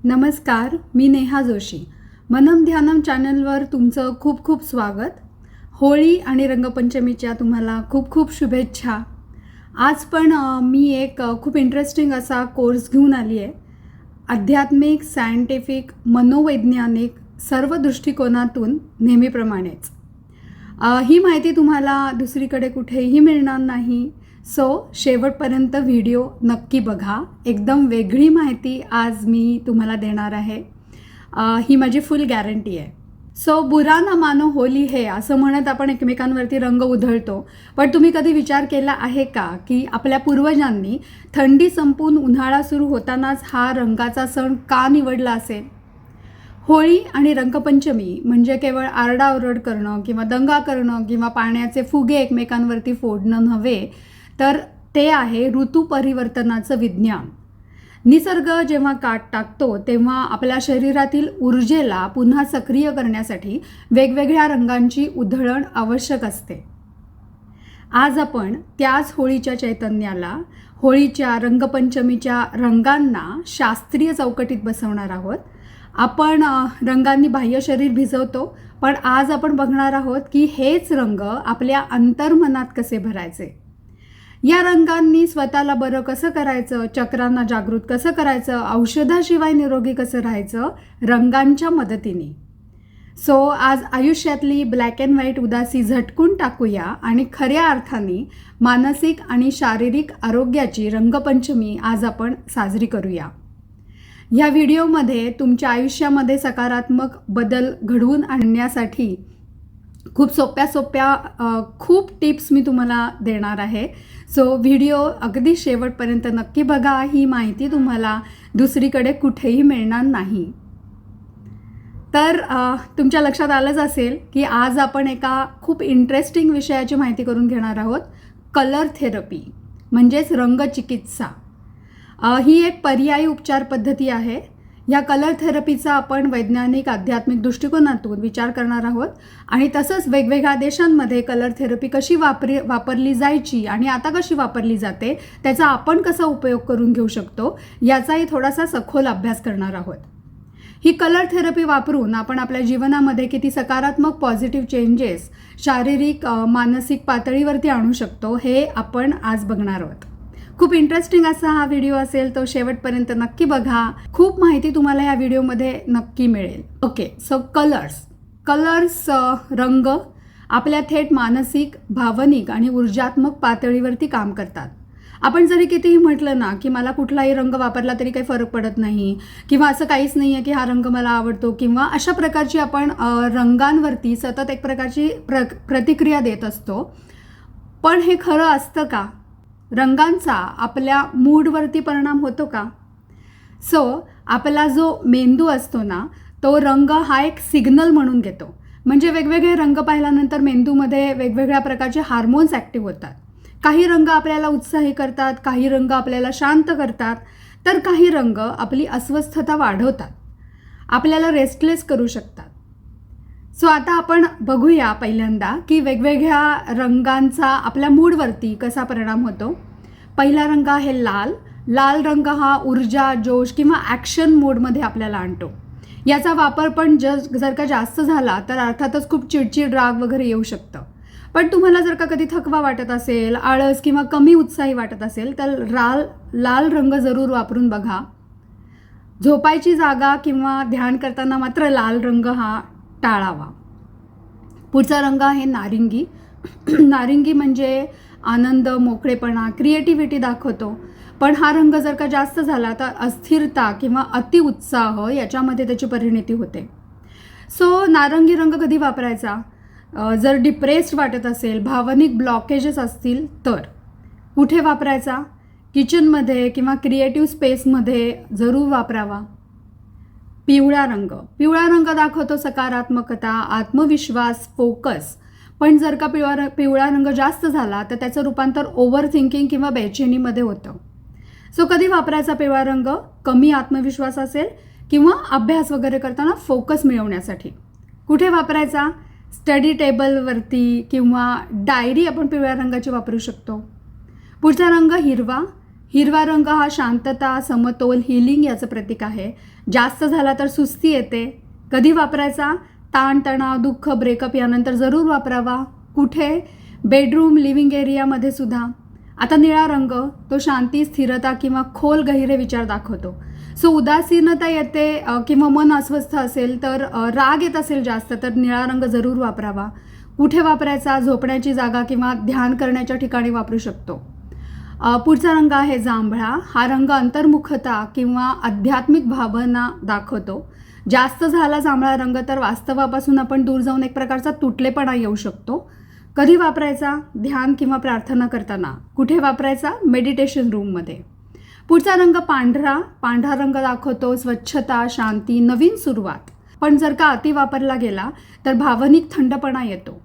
नमस्कार, मी नेहा जोशी. मनम ध्यानम चॅनलवर तुमचं खूप खूप स्वागत. होळी आणि रंगपंचमीच्या तुम्हाला खूप खूप शुभेच्छा. आज पण मी एक खूप इंटरेस्टिंग असा कोर्स घेऊन आली आहे. आध्यात्मिक, सायंटिफिक, मनोवैज्ञानिक सर्व दृष्टिकोनातून नेहमीप्रमाणेच. ही माहिती तुम्हाला दुसरीकडे कुठेही मिळणार नाही. सो शेवटपर्यंत व्हिडिओ नक्की बघा. एकदम वेगळी माहिती आज मी तुम्हाला देणार आहे. ही माझी फुल गॅरंटी आहे. सो बुरा ना मानो होली है असं म्हणत आपण एकमेकांवरती रंग उधळतो. पण तुम्ही कधी विचार केला आहे का की आपल्या पूर्वजांनी थंडी संपून उन्हाळा सुरू होतानाच हा रंगाचा सण का निवडला असेल? होळी आणि रंगपंचमी म्हणजे केवळ आरडाओरड करणं किंवा दंगा करणं किंवा पाण्याचे फुगे एकमेकांवरती फोडणं नव्हे, तर ते आहे ऋतू परिवर्तनाचं विज्ञान. निसर्ग जेव्हा काट टाकतो तेव्हा आपल्या शरीरातील ऊर्जेला पुन्हा सक्रिय करण्यासाठी वेगवेगळ्या रंगांची उधळण आवश्यक असते. आज आपण त्याच होळीच्या चैतन्याला, होळीच्या रंगपंचमीच्या रंगांना शास्त्रीय चौकटीत बसवणार आहोत. आपण रंगांनी बाह्य शरीर भिजवतो, पण आज आपण बघणार आहोत की हेच रंग आपल्या अंतर्मनात कसे भरायचे. या रंगांनी स्वतःला बरं कसं करायचं, चक्रांना जागृत कसं करायचं, औषधाशिवाय निरोगी कसं राहायचं रंगांच्या मदतीने. सो आज आयुष्यातली ब्लॅक अँड व्हाईट उदासी झटकून टाकूया आणि खऱ्या अर्थाने मानसिक आणि शारीरिक आरोग्याची रंगपंचमी आज आपण साजरी करूया. या व्हिडिओमध्ये तुमच्या आयुष्यामध्ये सकारात्मक बदल घडवून आणण्यासाठी खूप सोप्या खूप टिप्स मी तुम्हाला देणार आहे. सो व्हिडिओ अगदी शेवटपर्यंत नक्की बघा. ही माहिती तुम्हाला दुसरीकडे कुठेही मिळणार नाही. तर तुमच्या लक्षात आलंच असेल की आज आपण एका खूप इंटरेस्टिंग विषयाची माहिती करून घेणार आहोत. कलर थेरपी म्हणजेच रंगचिकित्सा. ही एक पर्यायी उपचार पद्धती आहे. या कलर थेरपीचा आपण वैज्ञानिक आध्यात्मिक दृष्टिकोनातून विचार करणार आहोत आणि तसंच वेगवेगळ्या देशांमध्ये कलर थेरपी कशी वापरली जायची आणि आता कशी वापरली जाते, त्याचा आपण कसा उपयोग करून घेऊ शकतो याचाही थोडासा सखोल अभ्यास करणार आहोत. ही कलर थेरपी वापरून आपण आपल्या जीवनामध्ये किती सकारात्मक पॉझिटिव्ह चेंजेस शारीरिक मानसिक पातळीवरती आणू शकतो हे आपण आज बघणार आहोत. खूप इंटरेस्टिंग असा हा व्हिडिओ असेल, तो शेवटपर्यंत नक्की बघा. खूप माहिती तुम्हाला या व्हिडिओमध्ये नक्की मिळेल. ओके, सो कलर्स रंग आपल्या थेट मानसिक, भावनिक आणि ऊर्जात्मक पातळीवरती काम करतात. आपण जरी कितीही म्हटलं ना की मला कुठलाही रंग वापरला तरी काही फरक पडत नाही किंवा असं काहीच नाही आहे की हा रंग मला आवडतो किंवा अशा प्रकारची आपण रंगांवरती सतत एक प्रकारची प्रतिक्रिया देत असतो. पण हे खरं असतं का? रंगांचा आपल्या मूडवरती परिणाम होतो का? सो आपला जो मेंदू असतो ना, तो रंग हा एक सिग्नल म्हणून घेतो. म्हणजे वेगवेगळे रंग पाहिल्यानंतर मेंदूमध्ये वेगवेगळ्या प्रकारचे हार्मोन्स ॲक्टिव्ह होतात. काही रंग आपल्याला उत्साही करतात, काही रंग आपल्याला शांत करतात, तर काही रंग आपली अस्वस्थता वाढवतात, आपल्याला रेस्टलेस करू शकतात. सो आता आपण बघूया पहिल्यांदा की वेगवेगळ्या रंगांचा आपल्या मूडवरती कसा परिणाम होतो. पहिला रंग आहे लाल. लाल रंग हा ऊर्जा, जोश किंवा ॲक्शन मोडमध्ये आपल्याला आणतो. याचा वापर पण जर का जास्त झाला तर अर्थातच खूप चिडचिड, राग वगैरे येऊ शकतं. पण तुम्हाला जर का कधी थकवा वाटत असेल, आळस किंवा कमी उत्साही वाटत असेल तर लाल रंग जरूर वापरून बघा. झोपायची जागा किंवा ध्यान करताना मात्र लाल रंग हा टाळावा. पुढचा रंग आहे नारिंगी. नारिंगी म्हणजे आनंद, मोकळेपणा, क्रिएटिव्हिटी दाखवतो. पण हा रंग जर का जास्त झाला तर अस्थिरता किंवा अतिउत्साह याच्यामध्ये त्याची परिणती होते. सो नारंगी रंग कधी वापरायचा? जर डिप्रेस्ड वाटत असेल, भावनिक ब्लॉकेजेस असतील तर. कुठे वापरायचा? किचनमध्ये किंवा क्रिएटिव्ह स्पेसमध्ये जरूर वापरावा. पिवळा रंग दाखवतो सकारात्मकता, आत्मविश्वास, फोकस. पण जर का पिवळा रंग जास्त झाला तर त्याचं रूपांतर ओव्हर थिंकिंग किंवा बेचैनीमध्ये होतं. सो कधी वापरायचा पिवळा रंग? कमी आत्मविश्वास असेल किंवा अभ्यास वगैरे करताना फोकस मिळवण्यासाठी. कुठे वापरायचा? स्टडी टेबलवरती किंवा डायरी आपण पिवळ्या रंगाची वापरू शकतो. पुढचा रंग हिरवा. हिरवा रंग हा शांतता, समतोल, हिलिंग याचं प्रतीक आहे. जास्त झाला तर सुस्ती येते. कधी वापरायचा? ताणतणाव, दुःख, ब्रेकअप यानंतर जरूर वापरावा. कुठे? बेडरूम, लिव्हिंग एरियामध्ये सुद्धा. आता निळा रंग, तो शांती, स्थिरता किंवा खोल गहिरे विचार दाखवतो. सो उदासीनता येते किंवा मन अस्वस्थ असेल तर राग येत असेल जास्त तर निळा रंग जरूर वापरावा. कुठे वापरायचा? झोपण्याची जागा किंवा ध्यान करण्याच्या ठिकाणी वापरू शकतो. पुढचा रंग आहे जांभळा. हा रंग अंतर्मुखता किंवा आध्यात्मिक भावना दाखवतो. जास्त झाला जांभळा रंग तर वास्तवापासून आपण दूर जाऊन एक प्रकारचा तुटलेपणा येऊ शकतो. कधी वापरायचा? ध्यान किंवा प्रार्थना करताना. कुठे वापरायचा? मेडिटेशन रूममध्ये. पुढचा रंग पांढरा. पांढरा रंग दाखवतो स्वच्छता, शांती, नवीन सुरुवात. पण जर का अति वापरला गेला तर भावनिक थंडपणा येतो.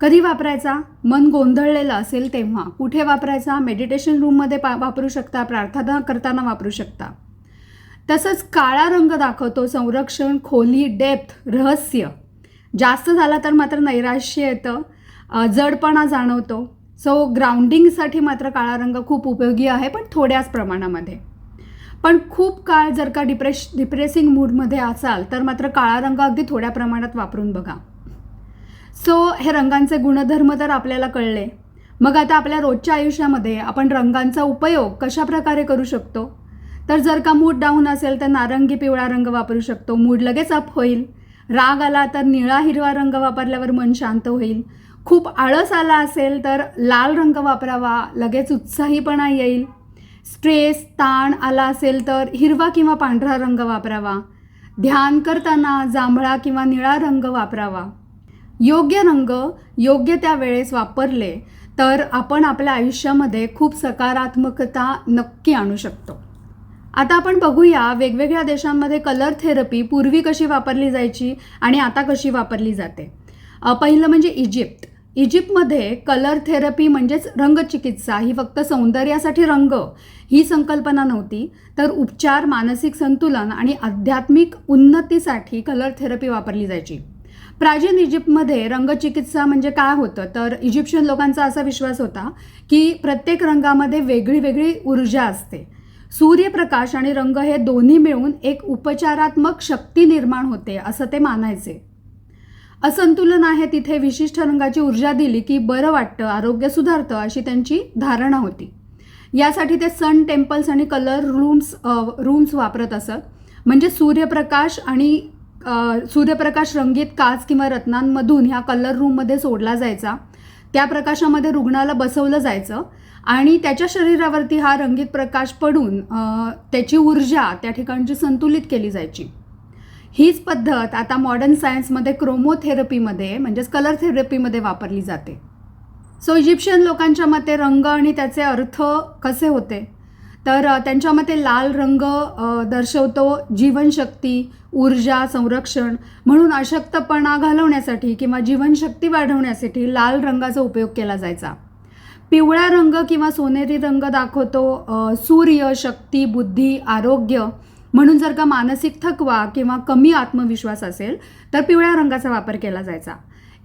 कधी वापरायचा? मन गोंधळलेलं असेल तेव्हा. कुठे वापरायचा? मेडिटेशन रूममध्ये वापरू शकता, प्रार्थना करताना वापरू शकता. तसंच काळा रंग दाखवतो संरक्षण, खोली, डेप्थ, रहस्य. जास्त झाला तर मात्र नैराश्य येतं, जडपणा जाणवतो. सो ग्राउंडिंगसाठी मात्र काळा रंग खूप उपयोगी आहे, पण थोड्याच प्रमाणामध्ये. पण खूप काळ जर का डिप्रेसिंग मूडमध्ये असाल तर मात्र काळा रंग अगदी थोड्या प्रमाणात वापरून बघा. सो हे रंगांचे गुणधर्म तर आपल्याला कळले. मग आता आपल्या रोजच्या आयुष्यामध्ये आपण रंगांचा उपयोग कशा प्रकारे करू शकतो? तर जर का मूड डाऊन असेल तर नारंगी पिवळा रंग वापरू शकतो, मूड लगेच अप होईल. राग आला तर निळा हिरवा रंग वापरल्यावर मन शांत होईल. खूप आळस आला असेल तर लाल रंग वापरावा, लगेच उत्साहीपणा येईल. स्ट्रेस, ताण आला असेल तर हिरवा किंवा पांढरा रंग वापरावा. ध्यान करताना जांभळा किंवा निळा रंग वापरावा. योग्य रंग योग्य त्या वेळेस वापरले तर आपण आपल्या आयुष्यामध्ये खूप सकारात्मकता नक्की आणू शकतो. आता आपण बघूया वेगवेगळ्या देशांमध्ये कलर थेरपी पूर्वी कशी वापरली जायची आणि आता कशी वापरली जाते. पहिलं म्हणजे इजिप्त. इजिप्तमध्ये कलर थेरपी म्हणजेच रंगचिकित्सा ही फक्त सौंदर्यासाठी रंग ही संकल्पना नव्हती, तर उपचार, मानसिक संतुलन आणि आध्यात्मिक उन्नतीसाठी कलर थेरपी वापरली जायची. प्राचीन इजिप्तमध्ये रंगचिकित्सा म्हणजे काय होतं तर इजिप्शियन लोकांचा असा विश्वास होता की प्रत्येक रंगामध्ये वेगळी वेगळी ऊर्जा असते. सूर्यप्रकाश आणि रंग हे दोन्ही मिळून एक उपचारात्मक शक्ती निर्माण होते असं ते मानायचे. असंतुलन आहे तिथे विशिष्ट रंगाची ऊर्जा दिली की बरं वाटतं, आरोग्य सुधारतं अशी त्यांची धारणा होती. यासाठी ते सन टेम्पल्स आणि कलर रूम्स वापरत असत. म्हणजे सूर्यप्रकाश रंगीत काच किंवा रत्नांमधून ह्या कलर रूममध्ये सोडला जायचा. त्या प्रकाशामध्ये रुग्णाला बसवलं जायचं आणि त्याच्या शरीरावरती हा रंगीत प्रकाश पडून त्याची ऊर्जा त्या ठिकाणची संतुलित केली जायची. हीच पद्धत आता मॉडर्न सायन्समध्ये क्रोमोथेरपीमध्ये म्हणजेच कलर थेरपीमध्ये वापरली जाते. सो इजिप्शियन लोकांच्या मते रंग आणि त्याचे अर्थ कसे होते तर त्यांच्या मते लाल रंग दर्शवतो जीवनशक्ती, ऊर्जा, संरक्षण. म्हणून अशक्तपणा घालवण्यासाठी किंवा जीवनशक्ती वाढवण्यासाठी लाल रंगाचा उपयोग केला जायचा. पिवळा रंग किंवा सोनेरी रंग दाखवतो सूर्य, शक्ती, बुद्धी, आरोग्य. म्हणून जर का मानसिक थकवा किंवा कमी आत्मविश्वास असेल तर पिवळ्या रंगाचा वापर केला जायचा.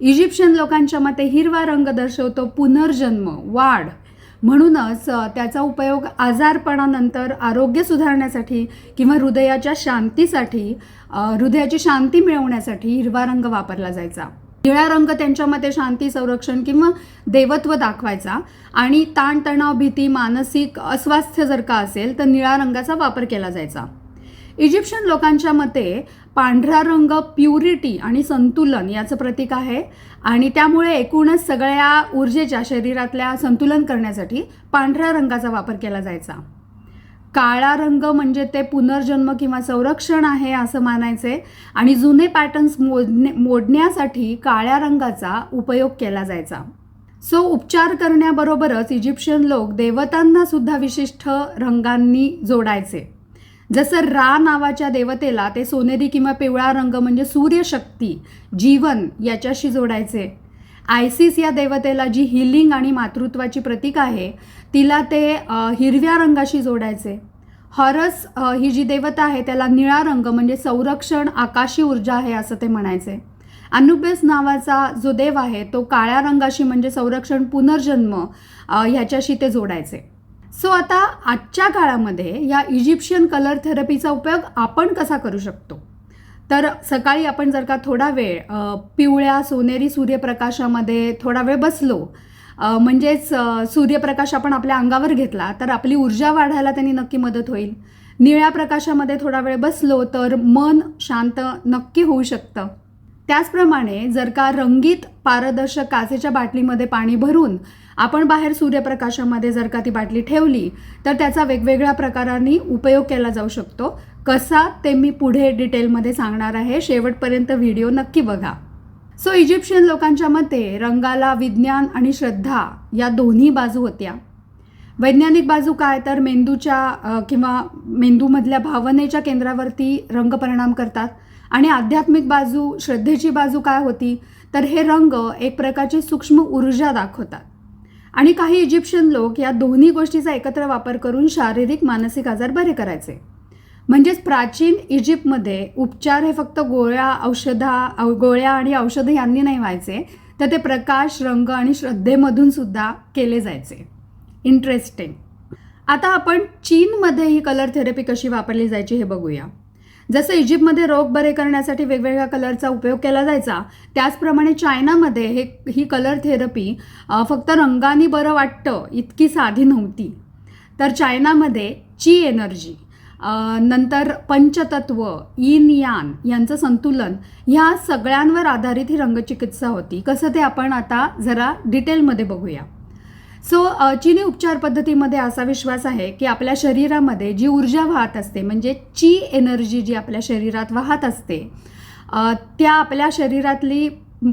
इजिप्शियन लोकांच्या मते हिरवा रंग दर्शवतो पुनर्जन्म, वाढ. म्हणूनच त्याचा उपयोग आजारपणानंतर आरोग्य सुधारण्यासाठी किंवा हृदयाच्या शांतीसाठी, हृदयाची शांती मिळवण्यासाठी हिरवा रंग वापरला जायचा. निळा रंग त्यांच्या मते शांती, संरक्षण किंवा देवत्व दाखवायचा आणि ताणतणाव, भीती, मानसिक अस्वास्थ्य जर का असेल तर निळा रंगाचा वापर केला जायचा. इजिप्शियन लोकांच्या मते पांढरा रंग प्युरिटी आणि संतुलन याचं प्रतीक आहे आणि त्यामुळे एकूणच सगळ्या ऊर्जेच्या शरीरातल्या संतुलन करण्यासाठी पांढऱ्या रंगाचा वापर केला जायचा. काळा रंग म्हणजे ते पुनर्जन्म किंवा संरक्षण आहे असं मानायचे आणि जुने पॅटर्न्स मोडण्यासाठी काळ्या रंगाचा उपयोग केला जायचा. सो उपचार करण्याबरोबरच इजिप्शियन लोक देवतांना सुद्धा विशिष्ट रंगांनी जोडायचे. जसं रा नावाच्या देवतेला ते सोनेरी किंवा पिवळा रंग म्हणजे सूर्यशक्ती, जीवन याच्याशी जोडायचे. आयसिस या देवतेला जी हिलिंग आणि मातृत्वाची प्रतीक आहे तिला ते हिरव्या रंगाशी जोडायचे. हॉरस ही जी देवता आहे त्याला निळा रंग म्हणजे संरक्षण, आकाशी ऊर्जा आहे असं ते म्हणायचे. अनुबिस नावाचा जो देव आहे तो काळ्या रंगाशी म्हणजे संरक्षण, पुनर्जन्म ह्याच्याशी ते जोडायचे. सो आता आजच्या काळामध्ये या इजिप्शियन कलर थेरपीचा उपयोग आपण कसा करू शकतो? तर सकाळी आपण जर का थोडा वेळ पिवळ्या सोनेरी सूर्यप्रकाशामध्ये थोडा वेळ बसलो, म्हणजेच सूर्यप्रकाश आपण आपल्या अंगावर घेतला तर आपली ऊर्जा वाढायला त्यांनी नक्की मदत होईल. निळ्या प्रकाशामध्ये थोडा वेळ बसलो तर मन शांत नक्की होऊ शकतं. त्याचप्रमाणे जर का रंगीत पारदर्शक काचेच्या बाटलीमध्ये पाणी भरून आपण बाहेर सूर्यप्रकाशामध्ये जर का ती बाटली ठेवली तर त्याचा वेगवेगळ्या प्रकारांनी उपयोग केला जाऊ शकतो. कसा ते मी पुढे डिटेलमध्ये सांगणार आहे. शेवटपर्यंत व्हिडिओ नक्की बघा. सो इजिप्शियन लोकांच्या मते रंगाला विज्ञान आणि श्रद्धा या दोन्ही बाजू होत्या. वैज्ञानिक बाजू काय, तर मेंदूच्या किंवा मेंदूमधल्या भावनेच्या केंद्रावरती रंग परिणाम करतात. आणि आध्यात्मिक बाजू, श्रद्धेची बाजू काय होती, तर हे रंग एक प्रकारची सूक्ष्म ऊर्जा दाखवतात. आणि काही इजिप्शियन लोक या दोन्ही गोष्टीचा एकत्र वापर करून शारीरिक मानसिक आजार बरे करायचे. म्हणजेच प्राचीन इजिप्तमध्ये उपचार हे फक्त गोळ्या आणि औषधं यांनी नाही व्हायचे, तर ते प्रकाश, रंग आणि श्रद्धेमधून सुद्धा केले जायचे. इंटरेस्टिंग. आता आपण चीनमध्ये ही कलर थेरपी कशी वापरली जायची हे बघूया. जसं इजिप्तमध्ये रोग बरे करण्यासाठी वेगवेगळ्या कलरचा उपयोग केला जायचा, त्याचप्रमाणे चायनामध्ये ही कलर थेरपी फक्त रंगाने बरं वाटतं इतकी साधी नव्हती. तर चायनामध्ये ची एनर्जी, नंतर पंचतत्व, यिन यान यांचं संतुलन, ह्या सगळ्यांवर आधारित ही रंगचिकित्सा होती. कसं ते आपण आता जरा डिटेलमध्ये बघूया. सो चीनी उपचार पद्धतीमध्ये असा विश्वास आहे की आपल्या शरीरामध्ये जी ऊर्जा वाहत असते, म्हणजे ची एनर्जी जी आपल्या शरीरात वाहत असते, त्या आपल्या शरीरातली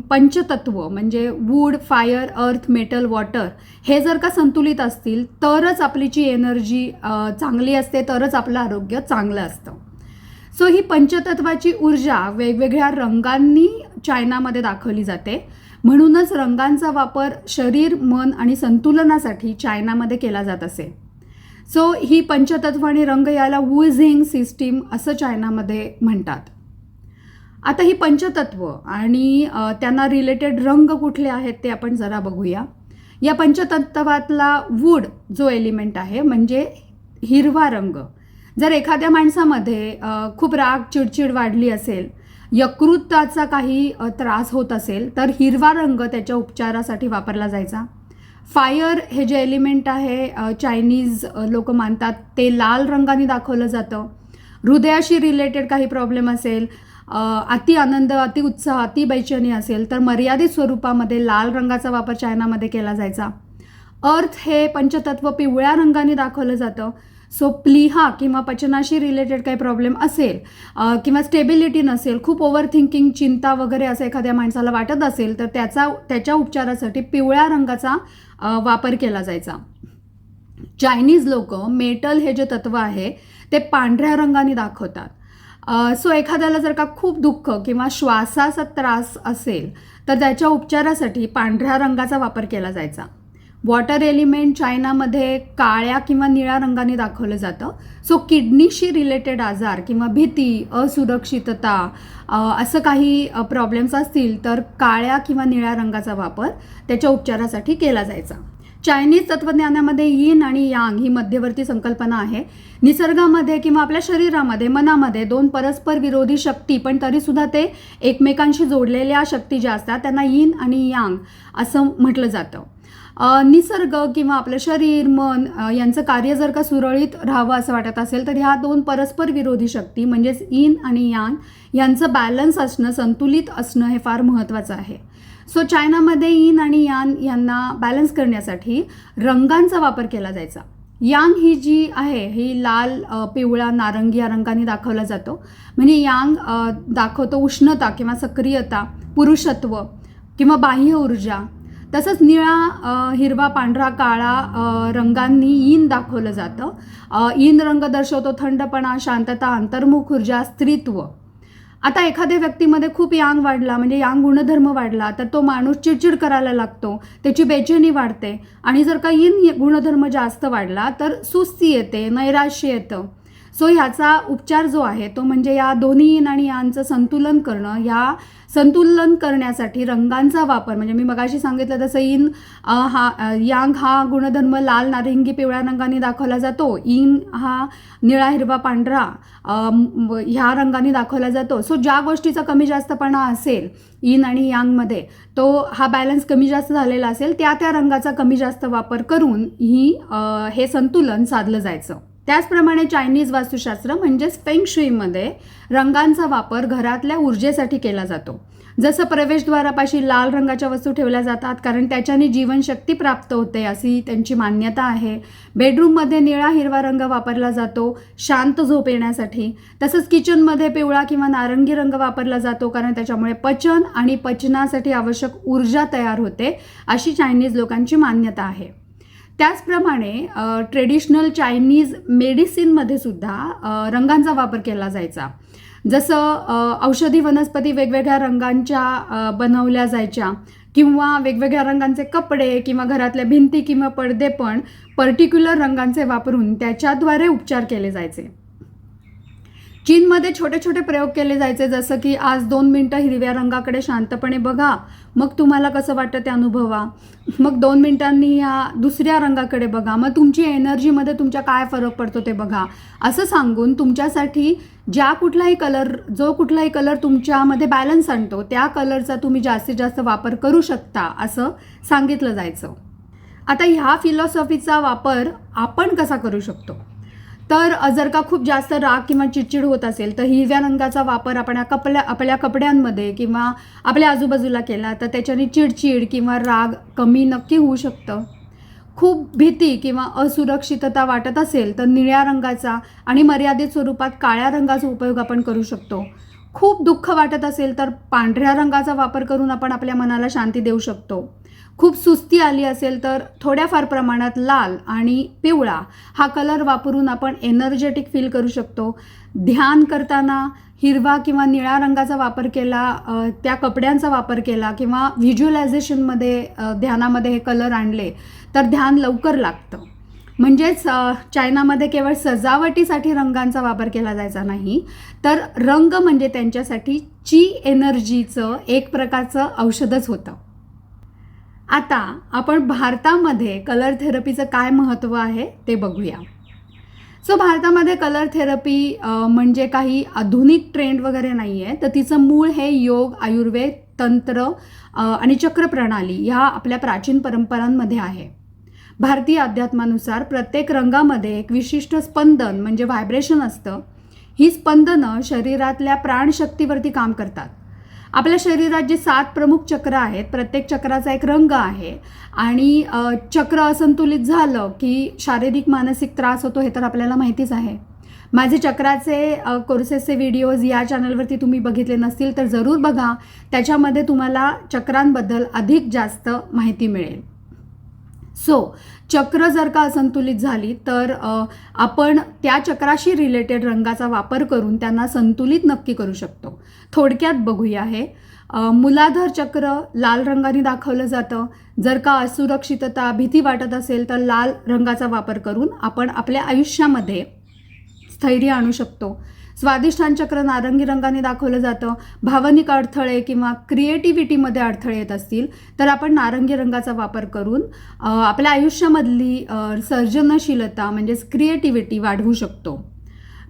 पंचतत्व म्हणजे वूड, फायर, अर्थ, मेटल, वॉटर हे जर का संतुलित असतील तरच आपली ची एनर्जी चांगली असते, तरच आपलं आरोग्य चांगलं असतं. सो ही पंचतत्वाची ऊर्जा वेगवेगळ्या रंगांनी चायनामध्ये दाखवली जाते. म्हणूनच रंगांचा वापर शरीर, मन आणि संतुलनासाठी चायनामध्ये केला जात असे. सो ही पंचतत्व आणि रंग याला वुझिंग सिस्टीम असं चायनामध्ये म्हणतात. आता ही पंचतत्व आणि त्यांना रिलेटेड रंग कुठले आहेत ते आपण जरा बघूया. या पंचतत्वातला वूड जो एलिमेंट आहे म्हणजे हिरवा रंग. जर एखाद्या माणसामध्ये खूप राग, चिडचिड वाढली असेल, यकृताचा काही त्रास होत असेल तर हिरवा रंग त्याच्या उपचारासाठी वापरला जायचा. फायर हे जे एलिमेंट आहे चायनीज लोक मानतात ते लाल रंगाने दाखवलं जातं. हृदयाशी रिलेटेड काही प्रॉब्लेम असेल, अति आनंद, अति उत्साह, अति बेचैनी असेल तर मर्यादित स्वरूपामध्ये लाल रंगाचा वापर चायनामध्ये केला जायचा. अर्थ हे पंचतत्व पिवळ्या रंगाने दाखवलं जातं. सो प्लीहा किंवा पचनाशी रिलेटेड काही प्रॉब्लेम असेल किंवा स्टेबिलिटी नसेल, खूप ओव्हर थिंकिंग, चिंता वगैरे असं एखाद्या माणसाला वाटत असेल तर त्याच्या उपचारासाठी पिवळ्या रंगाचा वापर केला जायचा. चायनीज लोक मेटल हे जे तत्व आहे ते पांढऱ्या रंगाने दाखवतात. सो एखाद्याला जर का खूप दुःख किंवा श्वासाचा त्रास असेल तर त्याच्या उपचारासाठी पांढऱ्या रंगाचा वापर केला जायचा. वॉटर एलिमेंट चायनामध्ये काळ्या किंवा निळ्या रंगाने दाखवलं जातं. सो किडनीशी रिलेटेड आजार किंवा भीती, असुरक्षितता असं काही प्रॉब्लेम्स असतील तर काळ्या किंवा निळ्या रंगाचा वापर त्याच्या उपचारासाठी केला जायचा. चायनीज तत्वज्ञानामध्ये यिन आणि यांग ही मध्यवर्ती संकल्पना आहे. निसर्गामध्ये किंवा आपल्या शरीरामध्ये, मनामध्ये दोन परस्पर विरोधी शक्ती पण तरीसुद्धा ते एकमेकांशी जोडलेल्या शक्ती ज्या असतात त्यांना यिन आणि यांग असं म्हटलं जातं. निसर्ग किंवा आपलं शरीर, मन यांचं कार्य जर का सुरळीत राहावं असं वाटत असेल तर ह्या दोन परस्पर विरोधी शक्ती म्हणजेच यिन आणि यांग यांचं बॅलन्स असणं, संतुलित असणं हे फार महत्त्वाचं आहे. सो चायनामध्ये यिन आणि यांग यांना बॅलन्स करण्यासाठी रंगांचा वापर केला जायचा. यांग ही जी आहे ही लाल, पिवळा, नारंगी या रंगाने दाखवला जातो. म्हणजे यांग दाखवतो उष्णता किंवा सक्रियता, पुरुषत्व किंवा बाह्य ऊर्जा. तसंच निळा, हिरवा, पांढरा, काळा रंगांनी यिन दाखवलं जातं. यिन रंग दर्शवतो थंडपणा, शांतता, अंतर्मुख ऊर्जा, स्त्रीत्व. आता एखाद्या व्यक्तीमध्ये खूप यांग वाढला म्हणजे यांग गुणधर्म वाढला तर तो माणूस चिडचिड करायला लागतो, त्याची बेचैनी वाढते. आणि जर का यिन गुणधर्म जास्त वाढला तर सुस्ती येते, नैराश्य येतं. सो ह्याचा उपचार जो आहे तो म्हणजे या दोन्ही यिन आणि यांचं संतुलन करणं. या संतुलन करण्यासाठी रंगांचा वापर म्हणजे मी मगाशी सांगितलं तसं यांग हा गुणधर्म लाल, नारिंगी, पिवळ्या रंगाने दाखवला जातो. इन हा निळा, हिरवा, पांढरा ह्या रंगाने दाखवला जातो. सो ज्या गोष्टीचा कमी जास्तपणा असेल इन आणि यांगमध्ये, तो हा बॅलन्स कमी जास्त झालेला असेल, त्या रंगाचा कमी जास्त वापर करून हे संतुलन साधलं जायचं. त्याचप्रमाणे चायनीज वास्तुशास्त्र म्हणजेच फेंग शुईमध्ये रंगांचा वापर घरातल्या ऊर्जेसाठी केला जातो. जसं प्रवेशद्वारापाशी लाल रंगाच्या वस्तू ठेवल्या जातात कारण त्याच्याने जीवनशक्ती प्राप्त होते अशी त्यांची मान्यता आहे. बेडरूममध्ये निळा, हिरवा रंग वापरला जातो शांत झोप येण्यासाठी. तसंच किचनमध्ये पिवळा किंवा नारंगी रंग वापरला जातो कारण त्याच्यामुळे पचन आणि पचनासाठी आवश्यक ऊर्जा तयार होते अशी चायनीज लोकांची मान्यता आहे. त्याचप्रमाणे ट्रेडिशनल चायनीज मेडिसिनमध्ये सुद्धा रंगांचा वापर केला जायचा. जसं औषधी वनस्पती वेगवेगळ्या रंगांच्या बनवल्या जायच्या किंवा वेगवेगळ्या रंगांचे कपडे किंवा घरातल्या भिंती किंवा पडदे पण पर्टिक्युलर रंगांचे वापरून त्याच्याद्वारे उपचार केले जायचे. चीनमध्ये छोटे छोटे प्रयोग केले जायचे, जसं की आज 2 मिनिटं हिरव्या रंगाकडे शांतपणे बघा, मग तुम्हाला कसं वाटतं ते अनुभवा. मग 2 मिनिटांनी या दुसऱ्या रंगाकडे बघा, मग तुमची एनर्जीमध्ये तुमच्या काय फरक पडतो ते बघा. असं सांगून तुमच्यासाठी जो कुठलाही कलर तुमच्यामध्ये बॅलन्स आणतो त्या कलरचा तुम्ही जास्तीत जास्त वापर करू शकता असं सांगितलं जायचं. आता ह्या फिलॉसॉफीचा वापर आपण कसा करू शकतो, तर जर का खूप जास्त राग किंवा चिडचिड होत असेल तर हिरव्या रंगाचा वापर आपण आपल्या कपड्यांमध्ये किंवा आपल्या आजूबाजूला केला तर त्याच्याने चिडचिड किंवा राग कमी नक्की होऊ शकतं. खूप भीती किंवा असुरक्षितता वाटत असेल तर निळ्या रंगाचा आणि मर्यादित स्वरूपात काळ्या रंगाचा उपयोग आपण करू शकतो. खूप दुःख वाटत असेल तर पांढऱ्या रंगाचा वापर करून आपण आपल्या मनाला शांती देऊ शकतो. खूप सुस्ती आली असेल तर थोड्याफार प्रमाणात लाल आणि पिवळा हा कलर वापरून आपण एनर्जेटिक फील करू शकतो. ध्यान करताना हिरवा किंवा निळ्या रंगाचा वापर केला, त्या कपड्यांचा वापर केला किंवा व्हिज्युअलायझेशनमध्ये ध्यानामध्ये हे कलर आणले तर ध्यान लवकर लागतं. म्हणजेच चायनामध्ये केवळ सजावटीसाठी रंगांचा वापर केला जायचा नाही, तर रंग म्हणजे त्यांच्यासाठी ची एनर्जीचं एक प्रकारचं औषधच होतं. आता आपण भारतामध्ये कलर थेरपीचं काय महत्त्व आहे ते बघूया. सो भारतामध्ये कलर थेरपी म्हणजे काही आधुनिक ट्रेंड वगैरे नाही आहे, तर तिचं मूळ हे योग, आयुर्वेद, तंत्र आणि चक्रप्रणाली ह्या आपल्या प्राचीन परंपरांमध्ये आहे. भारतीय अध्यात्मानुसार प्रत्येक रंगामध्ये एक विशिष्ट स्पंदन म्हणजे व्हायब्रेशन असतं. ही स्पंदनं शरीरातल्या प्राणशक्तीवरती काम करतात. आपल्या शरीरात जे 7 प्रमुख चक्र आहेत, प्रत्येक चक्राचा एक रंग आहे आणि चक्र असंतुलित झालं की शारीरिक मानसिक त्रास होतो हे तर आपल्याला माहितीच आहे. माझे चक्राचे कोर्सेसचे व्हिडिओज या चॅनलवरती तुम्ही बघितले नसतील तर जरूर बघा, त्याच्यामध्ये तुम्हाला चक्रांबद्दल अधिक जास्त माहिती मिळेल. सो चक्र जर का असंतुलित झाली तर आपण त्या चक्राशी रिलेटेड रंगाचा वापर करून त्यांना संतुलित नक्की करू शकतो. थोडक्यात बघूया हे. मूलाधार चक्र लाल रंगाने दाखवलं जातं. जर का असुरक्षितता, भीती वाटत असेल तर लाल रंगाचा वापर करून आपण आपल्या आयुष्यामध्ये स्थैर्य आणू शकतो. स्वादिष्ठान चक्र नारंगी रंगाने दाखवलं जातं. भावनिक अडथळे किंवा क्रिएटिव्हिटीमध्ये अडथळे येत असतील तर आपण नारंगी रंगाचा वापर करून आपल्या आयुष्यामधली सर्जनशीलता म्हणजेच क्रिएटिव्हिटी वाढवू शकतो.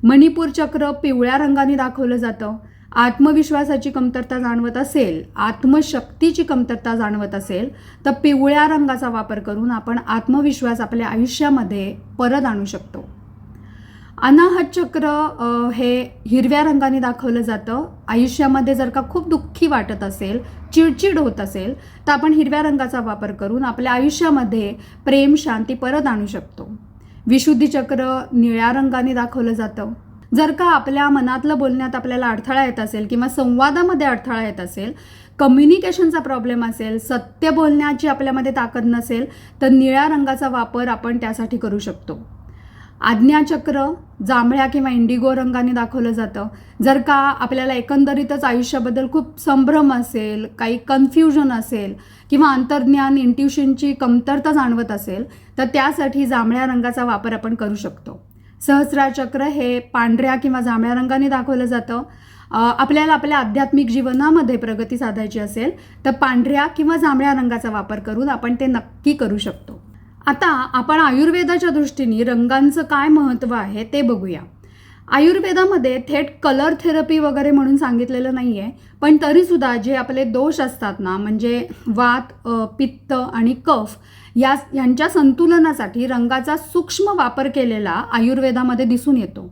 मणिपूर चक्र पिवळ्या रंगाने दाखवलं जातं. आत्मविश्वासाची कमतरता जाणवत असेल, आत्मशक्तीची कमतरता जाणवत असेल तर पिवळ्या रंगाचा वापर करून आपण आत्मविश्वास आपल्या आयुष्यामध्ये परत आणू शकतो. अनाहत चक्र हे हिरव्या रंगाने दाखवलं जातं. आयुष्यामध्ये जर का खूप दुःखी वाटत असेल, चिडचिड होत असेल तर आपण हिरव्या रंगाचा वापर करून आपल्या आयुष्यामध्ये प्रेम, शांती परत आणू शकतो. विशुद्धी चक्र निळ्या रंगाने दाखवलं जातं. जर का आपल्या मनातलं बोलण्यात आपल्याला अडथळा येत असेल किंवा संवादामध्ये अडथळा येत असेल, कम्युनिकेशनचा प्रॉब्लेम असेल, सत्य बोलण्याची आपल्यामध्ये ताकद नसेल तर निळ्या रंगाचा वापर आपण त्यासाठी करू शकतो. आज्ञाचक्र जांभळ्या किंवा इंडिगो रंगाने दाखवलं जातं. जर का आपल्याला एकंदरीतच आयुष्याबद्दल खूप संभ्रम असेल, काही कन्फ्युजन असेल किंवा अंतर्ज्ञान, इंट्युशनची कमतरता जाणवत असेल तर त्यासाठी जांभळ्या रंगाचा वापर आपण करू शकतो. सहस्रार चक्र हे पांढऱ्या किंवा जांभळ्या रंगाने दाखवलं जातं. आपल्याला आपल्या आध्यात्मिक जीवनामध्ये प्रगती साधायची असेल तर पांढऱ्या किंवा जांभळ्या रंगाचा वापर करून आपण ते नक्की करू शकतो. आता आपण आयुर्वेदाच्या दृष्टीने रंगांचं काय महत्त्व आहे ते बघूया. आयुर्वेदामध्ये थेट कलर थेरपी वगैरे म्हणून सांगितलेलं नाही आहे, पण तरीसुद्धा जे आपले दोष असतात ना, म्हणजे वात, पित्त आणि कफ यांच्या संतुलनासाठी रंगाचा सूक्ष्म वापर केलेला आयुर्वेदामध्ये दिसून येतो.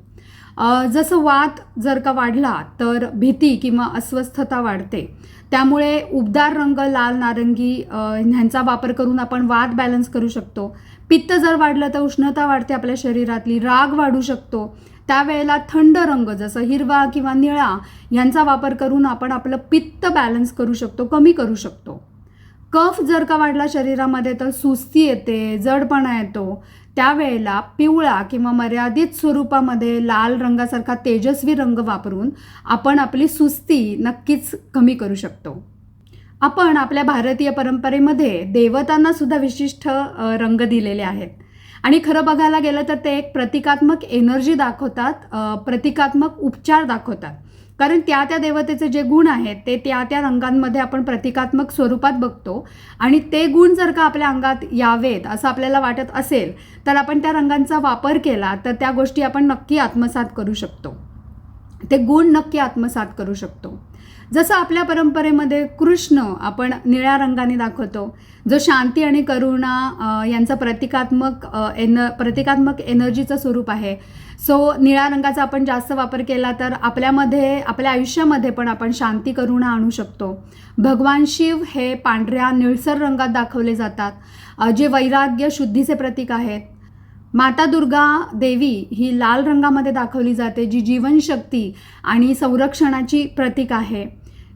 जसं वात जर का वाढला तर भीती किंवा अस्वस्थता वाढते, त्यामुळे उबदार रंग लाल, नारंगी ह्यांचा वापर करून आपण वात बॅलन्स करू शकतो. पित्त जर वाढलं तर उष्णता वाढते आपल्या शरीरातली, राग वाढू शकतो. त्यावेळेला थंड रंग जसं हिरवा किंवा निळा यांचा वापर करून आपण आपलं पित्त बॅलन्स करू शकतो, कमी करू शकतो. कफ जर का वाढला शरीरामध्ये तर सुस्ती येते, जडपणा येतो. त्यावेळेला पिवळा किंवा मर्यादित स्वरूपामध्ये लाल रंगासारखा तेजस्वी रंग वापरून आपण आपली सुस्ती नक्कीच कमी करू शकतो. आपण आपल्या भारतीय परंपरेमध्ये देवतांना सुद्धा विशिष्ट रंग दिलेले आहेत आणि खरं बघायला गेलं तर ते एक प्रतिकात्मक एनर्जी दाखवतात, प्रतिकात्मक उपचार दाखवतात. कारण त्या त्या देवतेचे जे गुण आहेत ते त्या त्या रंगांमध्ये आपण प्रतिकात्मक स्वरूपात बघतो आणि ते गुण जर का आपल्या अंगात यावेत असं आपल्याला वाटत असेल तर आपण त्या रंगांचा वापर केला तर त्या गोष्टी आपण नक्की आत्मसात करू शकतो, ते गुण नक्की आत्मसात करू शकतो. जसं आपल्या परंपरेमध्ये कृष्ण आपण निळ्या रंगाने दाखवतो, जो शांती आणि करुणा यांचं प्रतिकात्मक एनर्जीचं स्वरूप आहे. सो निळ्या रंगाचा आपण जास्त वापर केला तर आपल्या आयुष्यामध्ये पण आपण शांती, करुणा आणू शकतो. भगवान शिव हे पांढऱ्या निळसर रंगात दाखवले जातात, जे वैराग्य, शुद्धीचे प्रतीक आहेत. माता दुर्गा देवी ही लाल रंगामध्ये दाखवली जाते, जी जीवनशक्ती आणि संरक्षणाची प्रतीक आहे.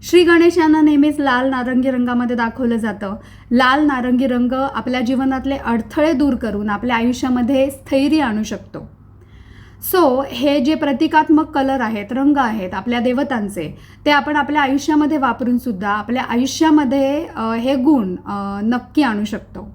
श्री गणेश यांना नेहमीच लाल नारंगी रंगामध्ये दाखवलं जातं. लाल नारंगी रंग आपल्या जीवनातले अडथळे दूर करून आपल्या आयुष्यामध्ये स्थैर्य आणू शकतो. सो हे जे प्रतिकात्मक कलर आहेत, रंग आहेत आपल्या देवतांचे, ते आपण आपल्या आयुष्यामध्ये वापरून सुद्धा आपल्या आयुष्यामध्ये हे गुण नक्की आणू शकतो.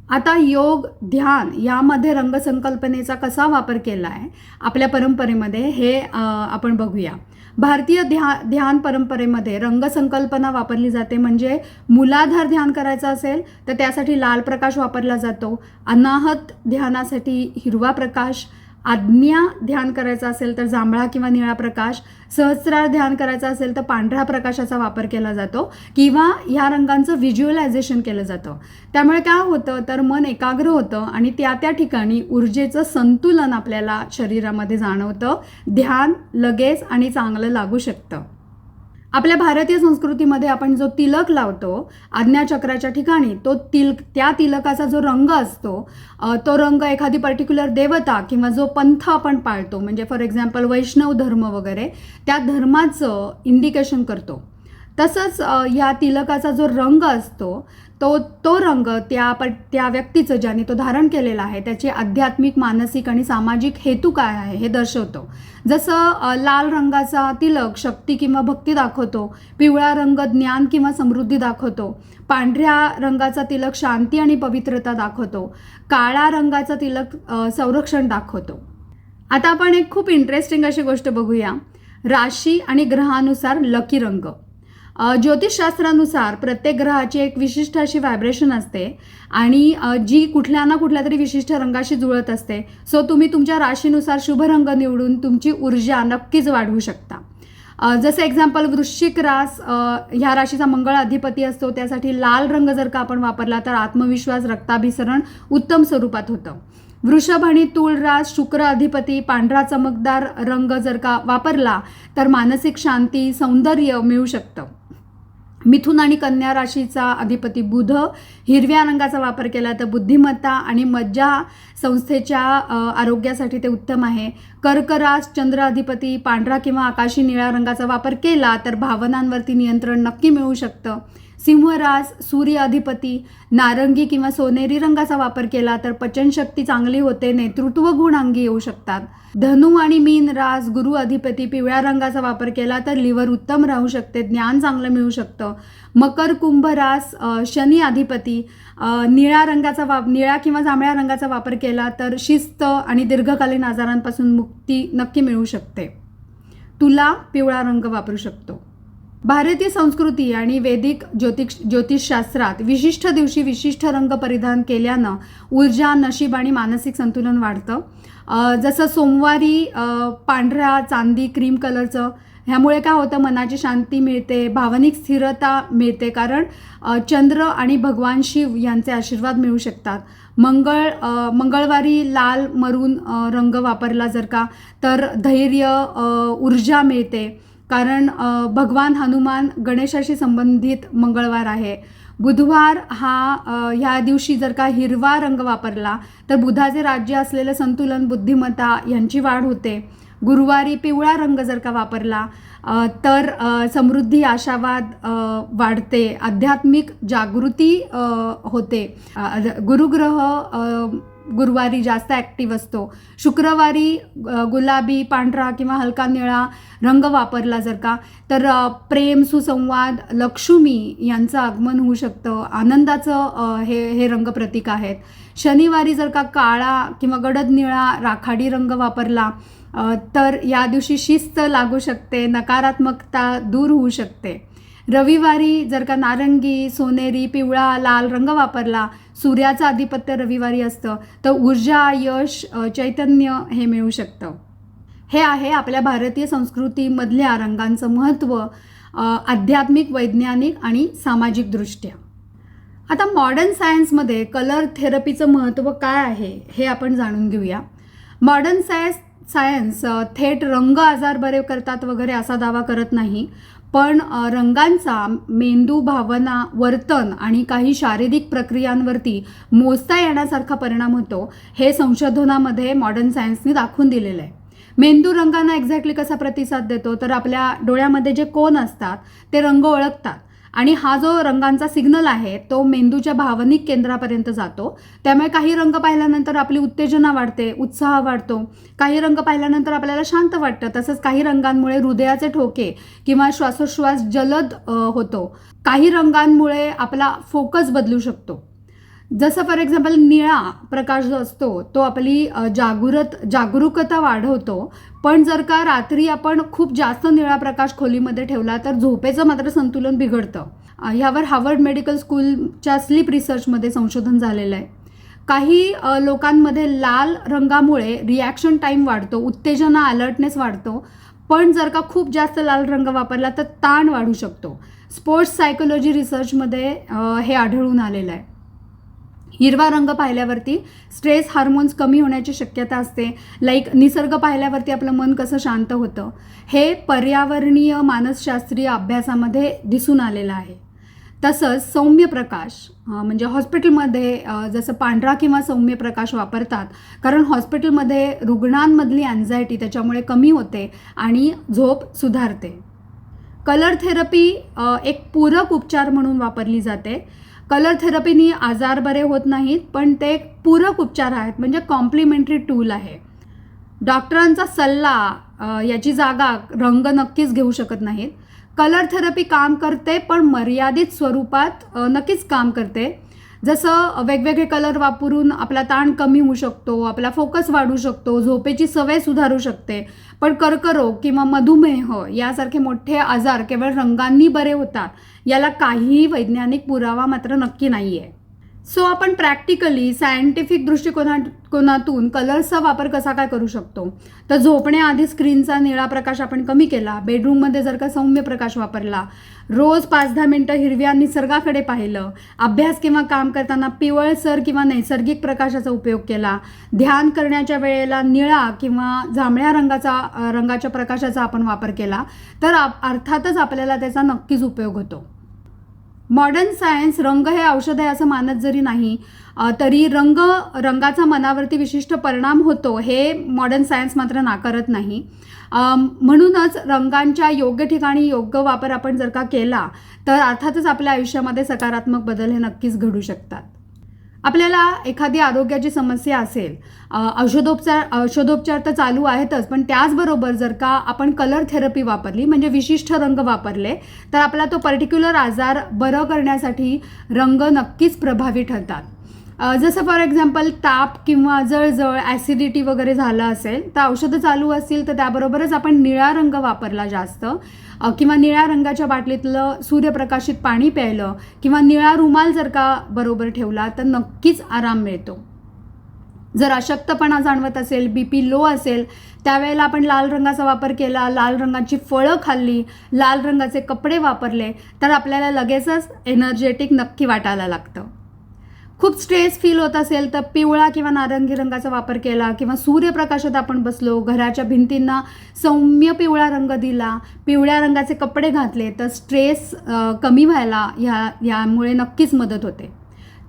आता योग, ध्यान यामध्ये रंगसंकल्पनेचा कसा वापर केला आहे आपल्या परंपरेमध्ये हे आपण बघूया. भारतीय ध्यान परंपरेमध्ये रंगसंकल्पना वापरली जाते. म्हणजे मूलाधार ध्यान करायचं असेल तर त्यासाठी लाल प्रकाश वापरला जातो, अनाहत ध्यानासाठी हिरवा प्रकाश, आज्ञा ध्यान करायचं असेल तर जांभळा किंवा निळा प्रकाश, सहस्रार ध्यान करायचं असेल तर पांढऱ्या प्रकाशाचा वापर केला जातो किंवा ह्या रंगांचं व्हिज्युअलायझेशन केलं जातं. त्यामुळे काय होतं तर मन एकाग्र होतं आणि त्या त्या ठिकाणी ऊर्जेचं संतुलन आपल्याला शरीरामध्ये जाणवतं. ध्यान लगेच आणि चांगलं लागू शकतं. आपल्या भारतीय संस्कृतीमध्ये आपण जो तिलक लावतो आज्ञाचक्राच्या ठिकाणी, त्या तिलकाचा जो रंग असतो तो रंग एखादी पर्टिक्युलर देवता किंवा जो पंथ आपण पाळतो, म्हणजे फॉर एक्झाम्पल वैष्णव धर्म वगैरे, त्या धर्माचं इंडिकेशन करतो. तसंच या तिलकाचा जो रंग असतो तो रंग त्या व्यक्तीचं ज्याने तो धारण केलेला आहे त्याचे आध्यात्मिक, मानसिक आणि सामाजिक हेतू काय आहे हे दर्शवतो. जसं लाल रंगाचा तिलक शक्ती किंवा भक्ती दाखवतो, पिवळा रंग ज्ञान किंवा समृद्धी दाखवतो, पांढऱ्या रंगाचा तिलक शांती आणि पवित्रता दाखवतो, काळा रंगाचा तिलक संरक्षण दाखवतो. आता आपण एक खूप इंटरेस्टिंग अशी गोष्ट बघूया. राशी आणि ग्रहानुसार लकी रंग. ज्योतिषशास्त्रानुसार प्रत्येक ग्रहाची एक विशिष्ट अशी व्हायब्रेशन असते आणि जी कुठल्या ना कुठल्या तरी विशिष्ट रंगाशी जुळत असते. सो तुम्ही तुमच्या राशीनुसार शुभ रंग निवडून तुमची ऊर्जा नक्कीच वाढवू शकता. जसं एक्झाम्पल वृश्चिक रास, ह्या राशीचा मंगळ अधिपती असतो, त्यासाठी लाल रंग जर का आपण वापरला तर आत्मविश्वास, रक्ताभिसरण उत्तम स्वरूपात होतं. वृषभ आणि तूळ रास, शुक्र अधिपती, पांढरा चमकदार रंग जर का वापरला तर मानसिक शांती, सौंदर्य मिळू शकतं. मिथुन आणि कन्या राशीचा अधिपती बुध, हिरव्या रंगाचा वापर केला तर बुद्धिमत्ता आणि मज्जा संस्थेच्या आरोग्यासाठी ते उत्तम आहे. कर्क रास, चंद्र अधिपती, पांढरा किंवा आकाशी निळ्या रंगाचा वापर केला तर भावनांवरती नियंत्रण नक्की मिळू शकतं. सिंहरास सूर्य अधिपती नारंगी किंवा सोनेरी रंगाचा वापर केला तर पचनशक्ती चांगली होते, नेतृत्व गुण अंगी येऊ शकतात. धनु आणि मीन रास गुरु अधिपती पिवळ्या रंगाचा वापर केला तर लिव्हर उत्तम राहू शकते, ज्ञान चांगलं मिळू शकतं. मकर कुंभ रास शनी अधिपती निळ्या किंवा जांभळ्या रंगाचा वापर केला तर शिस्त आणि दीर्घकालीन आजारांपासून मुक्ती नक्की मिळू शकते. तुला पिवळा रंग वापरू शकतो. भारतीय संस्कृती आणि वैदिक ज्योतिषशास्त्रात विशिष्ट दिवशी विशिष्ट रंग परिधान केल्यानं ऊर्जा, नशीब आणि मानसिक संतुलन वाढतं. जसं सोमवारी पांढऱ्या चांदी क्रीम कलरचं, ह्यामुळे काय होतं, मनाची शांती मिळते, भावनिक स्थिरता मिळते, कारण चंद्र आणि भगवान शिव यांचे आशीर्वाद मिळू शकतात. मंगळवारी लाल मरून रंग वापरला जर का तर धैर्य, ऊर्जा मिळते, कारण भगवान हनुमान गणेशाशी संबंधित मंगळवार आहे. बुधवार ह्या दिवशी जर का हिरवा रंग वापरला तर बुधाचे राज्य असलेलं संतुलन, बुद्धिमत्ता यांची वाढ होते. गुरुवारी पिवळा रंग जर का वापरला तर समृद्धी, आशावाद वाढते, आध्यात्मिक जागृती होते. गुरुग्रह गुरुवारी जास्त ॲक्टिव्ह असतो. शुक्रवारी गुलाबी, पांढरा किंवा हलका निळा रंग वापरला जर का तर प्रेम, सुसंवाद, लक्ष्मी यांचं आगमन होऊ शकतं. आनंदाचं हे रंग प्रतीक आहेत. शनिवारी जर का काळा किंवा गडद निळा राखाडी रंग वापरला तर या दिवशी शिस्त लागू शकते, नकारात्मकता दूर होऊ शकते. रविवारी जर का नारंगी, सोनेरी, पिवळा, लाल रंग वापरला, सूर्याचं आधिपत्य रविवारी असतं, तर ऊर्जा, यश, चैतन्य हे मिळू शकतं. हे आहे आपल्या भारतीय संस्कृतीमधल्या रंगांचं महत्त्व आध्यात्मिक, वैज्ञानिक आणि सामाजिक दृष्ट्या. आता मॉडर्न सायन्समध्ये कलर थेरपीचं महत्त्व काय आहे हे आपण जाणून घेऊया. मॉडर्न सायन्स थेट रंग आजार बरे करतात वगैरे असा दावा करत नाही, पण रंगांचा मेंदू, भावना, वर्तन आणि काही शारीरिक प्रक्रियांवरती मोजता येण्यासारखा परिणाम होतो, हे संशोधनामध्ये मॉडर्न सायन्सने दाखवून दिलेलं आहे. मेंदू रंगांना एक्झॅक्टली कसा प्रतिसाद देतो, तर आपल्या डोळ्यामध्ये जे कोन असतात ते रंग ओळखतात आणि हा जो रंगांचा सिग्नल आहे तो मेंदूच्या भावनिक केंद्रापर्यंत जातो. त्यामुळे काही रंग पाहिल्यानंतर आपली उत्तेजना वाढते, उत्साह वाढतो. काही रंग पाहिल्यानंतर आपल्याला शांत वाटतं. तसंच काही रंगांमुळे हृदयाचे ठोके किंवा श्वासोच्छ्वास जलद होतो. काही रंगांमुळे आपला फोकस बदलू शकतो. जसं फॉर एक्झाम्पल निळा प्रकाश जो असतो तो आपली जागरूकता वाढवतो, पण जर का रात्री आपण खूप जास्त निळा प्रकाश खोलीमध्ये ठेवला तर झोपेचं मात्र संतुलन बिघडतं. ह्यावर हार्वर्ड मेडिकल स्कूलच्या स्लीप रिसर्चमध्ये संशोधन झालेलं आहे. काही लोकांमध्ये लाल रंगामुळे रिॲक्शन टाईम वाढतो, उत्तेजना, अलर्टनेस वाढतो, पण जर का खूप जास्त लाल रंग वापरला तर ताण वाढू शकतो. स्पोर्ट्स सायकोलॉजी रिसर्चमध्ये हे आढळून आलेलं आहे. हिरवा रंग पाहिल्यावरती स्ट्रेस हार्मोन्स कमी होण्याची शक्यता असते. निसर्ग पाहिल्यावरती आपलं मन कसं शांत होतं, हे पर्यावरणीय मानसशास्त्रीय अभ्यासामध्ये दिसून आलेलं आहे. तसंच सौम्य प्रकाश म्हणजे हॉस्पिटलमध्ये जसं पांढरा किंवा सौम्य प्रकाश वापरतात, कारण हॉस्पिटलमध्ये रुग्णांमधली अँझायटी त्याच्यामुळे कमी होते आणि झोप सुधारते. कलर थेरपी एक पूरक उपचार म्हणून वापरली जाते. कलर थेरपीनी आजार बरे होत नाहीत, पण ते एक पूरक उपचार आहेत, म्हणजे कॉम्प्लिमेंटरी टूल आहे. डॉक्टरांचा सल्ला याची जागा रंग नक्कीच घेऊ शकत नाहीत. कलर थेरपी काम करते, पण मर्यादित स्वरूपात नक्कीच काम करते. जसं वेगवेगळे कलर वापरून आपला ताण कमी होऊ शकतो, आपला फोकस वाढू शकतो, झोपेची सवय सुधारू शकते. पण कर्करोग किंवा मधुमेह यासारखे मोठे आजार केवळ रंगांनी बरे होतात याला काहीही वैज्ञानिक पुरावा मात्र नक्की नाही आहे. सो आपण प्रॅक्टिकली सायंटिफिक दृष्टिकोनातून कलर्सचा वापर कसा काय करू शकतो, तर झोपण्याआधी स्क्रीनचा निळा प्रकाश आपण कमी केला, बेडरूममध्ये जर का सौम्य प्रकाश वापरला, रोज 5-10 मिनटं हिरव्या निसर्गाकडे पाहिलं, अभ्यास किंवा काम करताना पिवळसर किंवा नैसर्गिक प्रकाशाचा उपयोग केला, ध्यान करण्याच्या वेळेला निळा किंवा जांभळ्या रंगाच्या प्रकाशाचा आपण वापर केला, तर अर्थातच आपल्याला त्याचा नक्कीच उपयोग होतो. मॉडर्न सायन्स रंग हे औषध आहे असं मानत जरी नाही तरी रंगाचा मनावरती विशिष्ट परिणाम होतो हे मॉडर्न सायन्स मात्र नाकारत नाही. म्हणूनच रंगांच्या योग्य ठिकाणी योग्य वापर आपण जर का केला तर अर्थातच आपल्या आयुष्यामध्ये सकारात्मक बदल हे नक्कीच घडू शकतात. आपल्याला एखादी आरोग्याची समस्या असेल, औषधोपचार तर चालू आहेतच, पण त्याचबरोबर जर का आपण कलर थेरपी वापरली म्हणजे विशिष्ट रंग वापरले तर आपला तो पर्टिक्युलर आजार बरं करण्यासाठी रंग नक्कीच प्रभावी ठरतात. जसं फॉर एक्झाम्पल ताप किंवा जळजळ, ॲसिडिटी वगैरे झालं असेल तर औषधं चालू असतील तर त्याबरोबरच आपण निळा रंग वापरला जास्त किंवा निळ्या रंगाच्या बाटलीतलं सूर्यप्रकाशित पाणी प्यायलं किंवा निळा रुमाल जर का बरोबर ठेवला तर नक्कीच आराम मिळतो. जर अशक्तपणा जाणवत असेल, BP लो असेल, त्यावेळेला आपण लाल रंगाचा वापर केला, लाल रंगाची फळं खाल्ली, लाल रंगाचे कपडे वापरले तर आपल्याला लगेचच एनर्जेटिक नक्की वाटायला लागतं. खूप स्ट्रेस फील होत असेल तर पिवळा किंवा नारंगी रंगाचा वापर केला किंवा सूर्यप्रकाशात आपण बसलो, घराच्या भिंतींना सौम्य पिवळा रंग दिला, पिवळ्या रंगाचे कपडे घातले तर स्ट्रेस कमी व्हायला यामुळे नक्कीच मदत होते.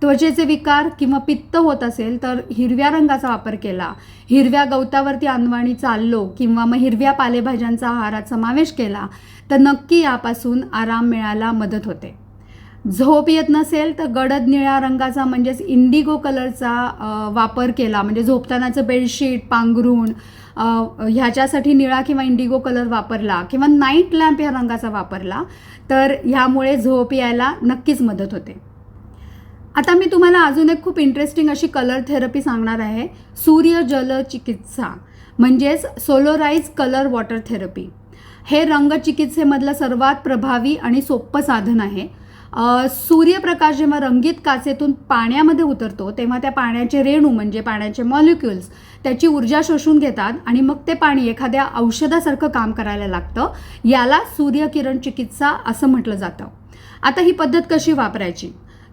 त्वचेचे विकार किंवा पित्त होत असेल तर हिरव्या रंगाचा वापर केला, हिरव्या गवतावरती अनवाणी चाललो किंवा मग हिरव्या पालेभाज्यांचा आहारात समावेश केला तर नक्की यापासून आराम मिळायला मदत होते. झोप येत नसेल तर गडद निळ्या रंगाचा म्हणजेच इंडिगो कलरचा वापर केला, म्हणजे झोपतानाचं बेडशीट, पांघरूण ह्याच्यासाठी निळा किंवा इंडिगो कलर वापरला किंवा नाईट लॅम्प या रंगाचा वापरला तर ह्यामुळे झोप यायला नक्कीच मदत होते. आता मी तुम्हाला अजून एक खूप इंटरेस्टिंग अशी कलर थेरपी सांगणार आहे, सूर्य जल चिकित्सा म्हणजेच सोलोराइज कलर वॉटर थेरपी. हे रंगचिकित्सेमधलं सर्वात प्रभावी आणि सोपं साधन आहे. सूर्यप्रकाश जेव्हा रंगीत काचेतून पाण्यामध्ये उतरतो तेव्हा त्या पाण्याचे रेणू म्हणजे पाण्याचे मॉलिक्युल्स त्याची ऊर्जा शोषून घेतात आणि मग ते पाणी एखाद्या औषधासारखं काम करायला लागतं. याला सूर्यकिरण चिकित्सा असं म्हटलं जातं. आता ही पद्धत कशी वापरायची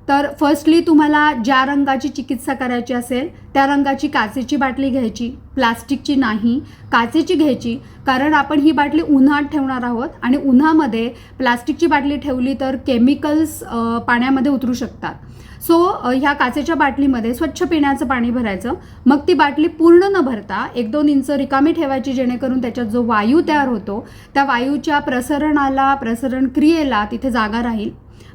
तर फर्स्टली तुम्हाला ज्या रंगाची चिकित्सा करायची असेल त्या रंगाची काचेची बाटली घ्यायची, प्लास्टिकची नाही, काचेची घ्यायची, कारण आपण ही बाटली उन्हात ठेवणार आहोत आणि उन्हामध्ये प्लास्टिकची बाटली ठेवली तर केमिकल्स पाण्यामध्ये उतरू शकतात. सो ह्या काचेच्या बाटलीमध्ये स्वच्छ पिण्याचं पाणी भरायचं, मग ती बाटली पूर्ण न भरता 1-2 इंच रिकामी ठेवायची जेणेकरून त्याच्यात जो वायू तयार होतो त्या वायूच्या प्रसरण क्रियेला तिथे जागा राहील.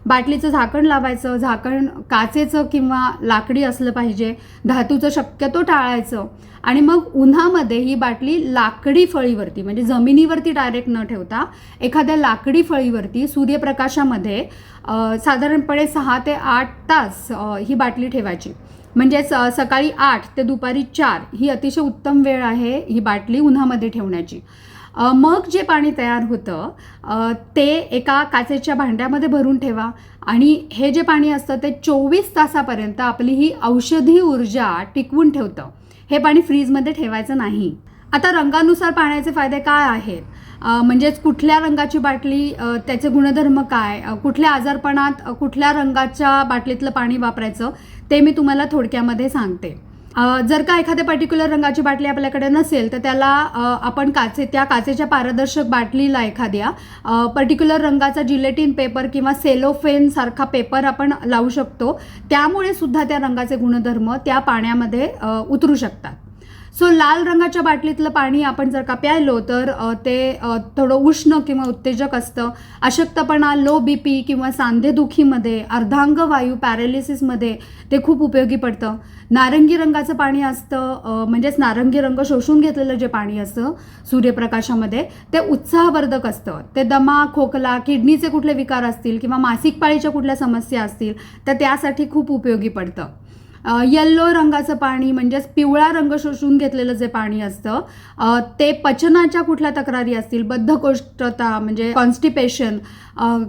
बाटलीचं झाकण लावायचं, झाकण काचेचं किंवा लाकडी असलं पाहिजे, धातूचं शक्यतो टाळायचं आणि मग उन्हामध्ये ही बाटली लाकडी फळीवरती म्हणजे जमिनीवरती डायरेक्ट न ठेवता एखाद्या लाकडी फळीवरती सूर्यप्रकाशामध्ये साधारणपणे 6 ते 8 तास ही बाटली ठेवायची. म्हणजेच सकाळी 8 ते दुपारी 4 ही अतिशय उत्तम वेळ आहे ही बाटली उन्हामध्ये ठेवण्याची. मग जे पाणी तयार होतं ते एका काचेच्या भांड्यामध्ये भरून ठेवा आणि हे जे पाणी असतं ते 24 तासापर्यंत आपली ही औषधी ऊर्जा टिकवून ठेवतं. हे पाणी फ्रीजमध्ये ठेवायचं नाही. आता रंगानुसार पाण्याचे फायदे काय आहेत, म्हणजेच कुठल्या रंगाची बाटली, त्याचे गुणधर्म काय, कुठल्या आजारपणात कुठल्या रंगाच्या बाटलीतलं पाणी वापरायचं ते मी तुम्हाला थोडक्यामध्ये सांगते. जर का एखाद्या पर्टिक्युलर रंगाची बाटली आपल्याकडे नसेल तर त्याला आपण त्या काचेच्या पारदर्शक बाटलीला एखाद्या पर्टिक्युलर रंगाचा जिलेटिन पेपर किंवा सेलोफेन सारखा पेपर आपण लावू शकतो. त्यामुळे सुद्धा त्या रंगाचे गुणधर्म त्या पाण्यामध्ये उतरू शकतात. सो लाल रंगाच्या बाटलीतलं पाणी आपण जर का प्यायलो तर ते थोडं उष्ण किंवा उत्तेजक असतं. अशक्तपणा, लो BP किंवा सांधेदुखीमध्ये, अर्धांग वायू पॅरालिसिसमध्ये ते खूप उपयोगी पडतं. नारंगी रंगाचं पाणी असतं, म्हणजेच नारंगी रंग शोषून घेतलेलं जे पाणी असतं सूर्यप्रकाशामध्ये ते उत्साहवर्धक असतं. ते दमा, खोकला, किडनीचे कुठले विकार असतील किंवा मासिक पाळीच्या कुठल्या समस्या असतील तर त्यासाठी खूप उपयोगी पडतं. येल्लो रंगाचं पाणी म्हणजेच पिवळा रंग शोषून घेतलेलं जे पाणी असतं ते पचनाच्या कुठल्या तक्रारी असतील, बद्धकोष्ठता म्हणजे कॉन्स्टिपेशन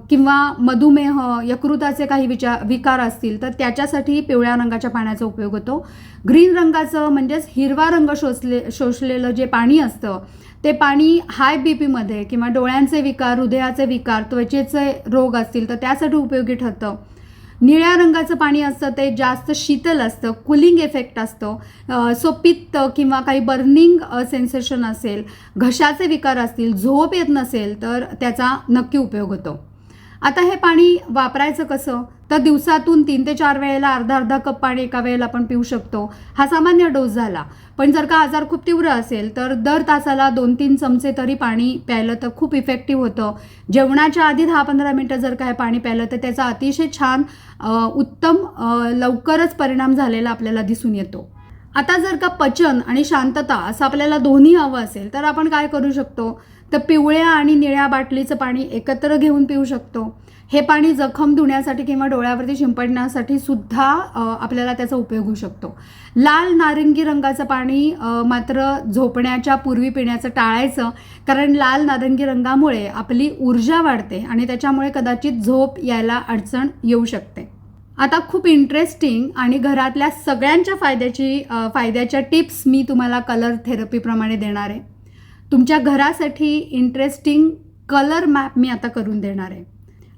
किंवा मधुमेह, यकृताचे काही विकार असतील तर त्याच्यासाठी पिवळ्या रंगाच्या पाण्याचा उपयोग होतो. ग्रीन रंगाचं म्हणजेच हिरवा रंग शोषलेलं जे पाणी असतं ते पाणी हाय BPमध्ये किंवा डोळ्यांचे विकार, हृदयाचे विकार, त्वचेचे रोग असतील तर त्यासाठी उपयोगी ठरतं. निळ्या रंगाचं पाणी असतं ते जास्त शीतल असतं, कूलिंग इफेक्ट असतो. सो पित्त किंवा काही बर्निंग सेन्सेशन असेल, घशाचे विकार असतील, झोप येत नसेल तर त्याचा नक्की उपयोग होतो. आता हे पाणी वापरायचं कसं, तर दिवसातून 3 ते 4 वेळेला अर्धा कप पाणी एका वेळेला आपण पिऊ शकतो. हा सामान्य डोस झाला. पण जर का आजार खूप तीव्र असेल तर दर तासाला 2-3 चमचे तरी पाणी प्यायलं तर खूप इफेक्टिव्ह होतं. जेवणाच्या आधी 10-15 मिनटं जर काय पाणी प्यायलं तर त्याचा अतिशय छान उत्तम लवकरच परिणाम झालेला आपल्याला दिसून येतो. आता जर का पचन आणि शांतता असं आपल्याला दोन्ही हवं असेल तर आपण काय करू शकतो, तर पिवळ्या आणि निळ्या बाटलीचं पाणी एकत्र घेऊन पिऊ शकतो. हे पाणी जखम धुण्यासाठी किंवा डोळ्यावरती शिंपडण्यासाठी सुद्धा आपल्याला त्याचा उपयोग होऊ शकतो. लाल नारंगी रंगाचं पाणी मात्र झोपण्याच्या पूर्वी पिण्याचं टाळायचं, कारण लाल नारंगी रंगामुळे आपली ऊर्जा वाढते आणि त्याच्यामुळे कदाचित झोप यायला अडचण येऊ शकते. आता खूप इंटरेस्टिंग आणि घरातल्या सगळ्यांच्या फायद्याच्या टिप्स मी तुम्हाला कलर थेरपीप्रमाणे देणार आहे. तुमच्या घरासाठी इंटरेस्टिंग कलर मॅप मी आता करून देणार आहे.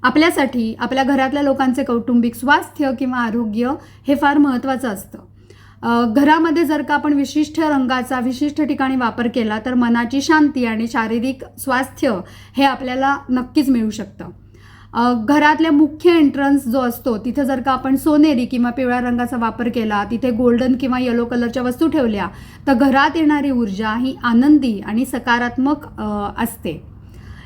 आपल्यासाठी आपल्या घरातल्या लोकांचे कौटुंबिक स्वास्थ्य किंवा आरोग्य हे फार महत्त्वाचं असतं. घरामध्ये जर का आपण विशिष्ट रंगाचा विशिष्ट ठिकाणी वापर केला तर मनाची शांती आणि शारीरिक स्वास्थ्य हे आपल्याला नक्कीच मिळू शकतं. घरातल्या मुख्य एंट्रन्स जो असतो तिथे जर का आपण सोनेरी किंवा पिवळ्या रंगाचा वापर केला, तिथे गोल्डन किंवा येलो कलरच्या वस्तू ठेवल्या तर घरात येणारी ऊर्जा ही आनंदी आणि सकारात्मक असते.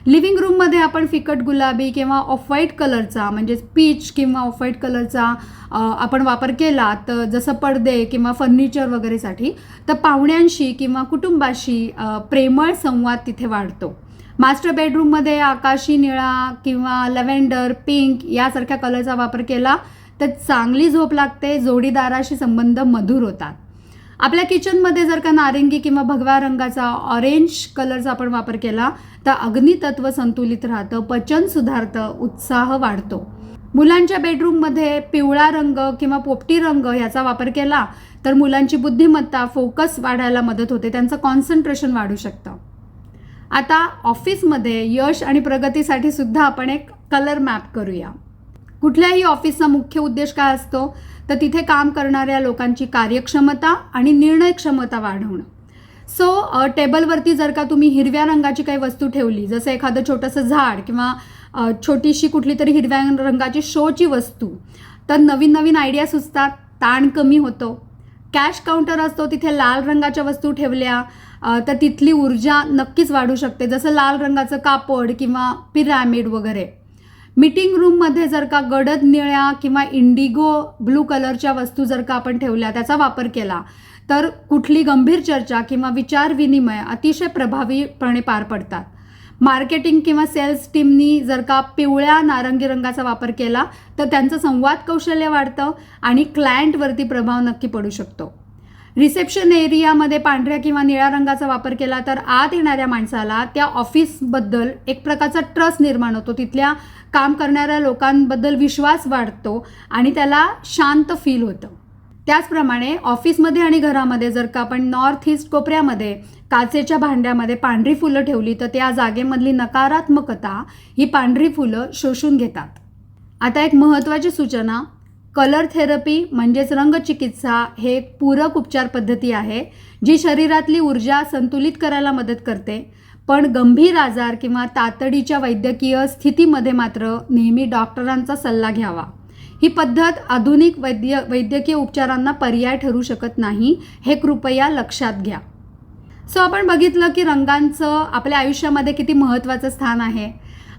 लिव्हिंग रूममध्ये आपण फिकट गुलाबी किंवा ऑफ व्हाईट कलरचा म्हणजेच पीच किंवा ऑफ व्हाईट कलरचा आपण वापर केला तर जसं पडदे किंवा फर्निचर वगैरेसाठी, तर पाहुण्यांशी किंवा कुटुंबाशी प्रेमळ संवाद तिथे वाढतो. मास्टर बेडरूममध्ये आकाशी निळा किंवा लव्हेंडर पिंक यासारख्या कलरचा वापर केला तर चांगली झोप लागते, जोडीदाराशी संबंध मधुर होतात. आपल्या किचनमध्ये जर का नारंगी किंवा भगव्या रंगाचा ऑरेंज कलरचा आपण वापर केला तर अग्नितत्व संतुलित राहतं, पचन सुधारतं, उत्साह वाढतो. मुलांच्या बेडरूममध्ये पिवळा रंग किंवा पोपटी रंग याचा वापर केला तर मुलांची बुद्धिमत्ता फोकस वाढायला मदत होते, त्यांचं कॉन्सन्ट्रेशन वाढू शकतं. आता ऑफिसमध्ये यश आणि प्रगतीसाठी सुद्धा आपण एक कलर मॅप करूया. कुठल्याही ऑफिसचा मुख्य उद्देश काय असतो, तर तिथे काम करणाऱ्या लोकांची कार्यक्षमता आणि निर्णय क्षमता वाढवणं. सो टेबलवरती जर का तुम्ही हिरव्या रंगाची काही वस्तू ठेवली, जसं एखादं छोटंसं झाड किंवा छोटीशी कुठली तरी हिरव्या रंगाची शोची वस्तू, तर नवीन नवीन आयडिया सुचतात, ताण कमी होतो. कॅश काउंटर असतो तिथे लाल रंगाच्या वस्तू ठेवल्या तर तिथली ऊर्जा नक्कीच वाढू शकते, जसं लाल रंगाचं कापड किंवा पिरॅमिड वगैरे. मीटिंग रूममध्ये जर का गडद निळ्या किंवा इंडिगो ब्लू कलरच्या वस्तू जर का आपण ठेवल्या, त्याचा वापर केला तर कुठली गंभीर चर्चा किंवा विचार विनिमय अतिशय प्रभावीपणे पार पडतात. मार्केटिंग किंवा सेल्स टीमनी जर का पिवळ्या नारंगी रंगाचा वापर केला तर त्यांचं संवाद कौशल्य वाढतं आणि क्लायंटवरती प्रभाव नक्की पडू शकतो. रिसेप्शन एरियामध्ये पांढऱ्या किंवा निळ्या रंगाचा वापर केला तर आत येणाऱ्या माणसाला त्या ऑफिसबद्दल एक प्रकारचा ट्रस्ट निर्माण होतो, तिथल्या काम करणाऱ्या लोकांबद्दल विश्वास वाढतो आणि त्याला शांत फील होतं. त्याचप्रमाणे ऑफिसमध्ये आणि घरामध्ये जर का आपण नॉर्थ ईस्ट कोपऱ्यामध्ये काचेच्या भांड्यामध्ये पांढरी फुलं ठेवली तर त्या जागेमधली नकारात्मकता ही पांढरी फुलं शोषून घेतात. आता एक महत्त्वाची सूचना, कलर थेरपी म्हणजेच रंगचिकित्सा हे एक पूरक उपचार पद्धती आहे जी शरीरातली ऊर्जा संतुलित करायला मदत करते, पण गंभीर आजार किंवा तातडीच्या वैद्यकीय स्थितीमध्ये मात्र नेहमी डॉक्टरांचा सल्ला घ्यावा. ही पद्धत आधुनिक वैद्यकीय उपचारांना पर्याय ठरू शकत नाही, हे कृपया लक्षात घ्या. सो आपण बघितलं की रंगांचं आपल्या आयुष्यामध्ये किती महत्त्वाचं स्थान आहे.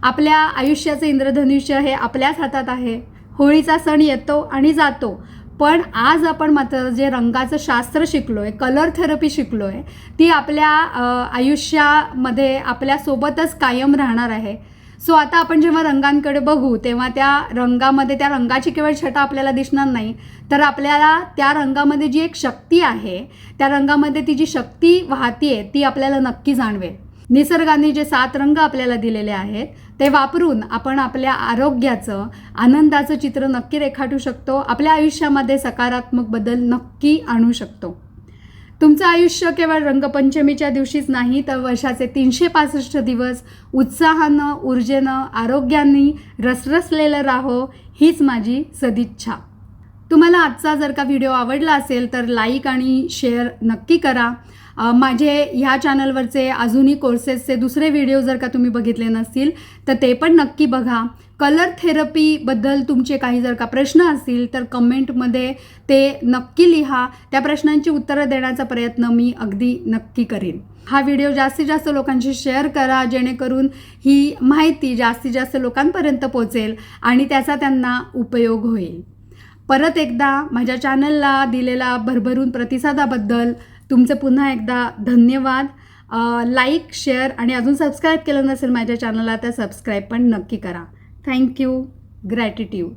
आपल्या आयुष्याचं इंद्रधनुष्य हे आपल्याच हातात आहे. होळीचा सण येतो आणि जातो, पण आज आपण मात्र जे रंगाचं शास्त्र शिकलो आहे, कलर थेरपी शिकलो आहे, ती आपल्या आयुष्यामध्ये आपल्यासोबतच कायम राहणार आहे. सो आता आपण जेव्हा रंगांकडे बघू तेव्हा त्या रंगामध्ये त्या रंगाची केवळ छटा आपल्याला दिसणार नाही, तर आपल्याला त्या रंगामध्ये जी एक शक्ती आहे, त्या रंगामध्ये ती जी शक्ती वाहतीये ती आपल्याला नक्की जाणवेल. निसर्गाने जे 7 रंग आपल्याला दिलेले आहेत ते वापरून आपण आपल्या आरोग्याचं, आनंदाचं चित्र नक्की रेखाटू शकतो, आपल्या आयुष्यामध्ये सकारात्मक बदल नक्की आणू शकतो. तुमचं आयुष्य केवळ रंगपंचमीच्या दिवशीच नाही तर वर्षाचे 365 दिवस उत्साहानं, ऊर्जेनं, आरोग्याने रसरसलेलं राहो, हीच माझी सदिच्छा. तुम्हाला आजचा जर का व्हिडिओ आवडला असेल तर लाईक आणि शेअर नक्की करा माझे ह्या चॅनलवरचे अजूनही कोर्सेसचे दुसरे व्हिडिओ जर का तुम्ही बघितले नसतील तर ते पण नक्की बघा. कलर थेरपीबद्दल तुमचे काही जर का प्रश्न असतील तर कमेंटमध्ये ते नक्की लिहा. त्या प्रश्नांची उत्तरं देण्याचा प्रयत्न मी अगदी नक्की करेन. हा व्हिडिओ जास्तीत जास्त लोकांशी शेअर करा, जेणेकरून ही माहिती जास्तीत जास्त लोकांपर्यंत पोहोचेल आणि त्याचा त्यांना उपयोग होईल. परत एकदा माझ्या चॅनलला दिलेला भरभरून प्रतिसादाबद्दल तुमचे पुन्हा एकदा धन्यवाद. लाईक, शेअर आणि अजून सबस्क्राईब केलं नसेल माझ्या चॅनलला तर सबस्क्राईब पण नक्की करा. थँक्यू. ग्रॅटिट्यूड.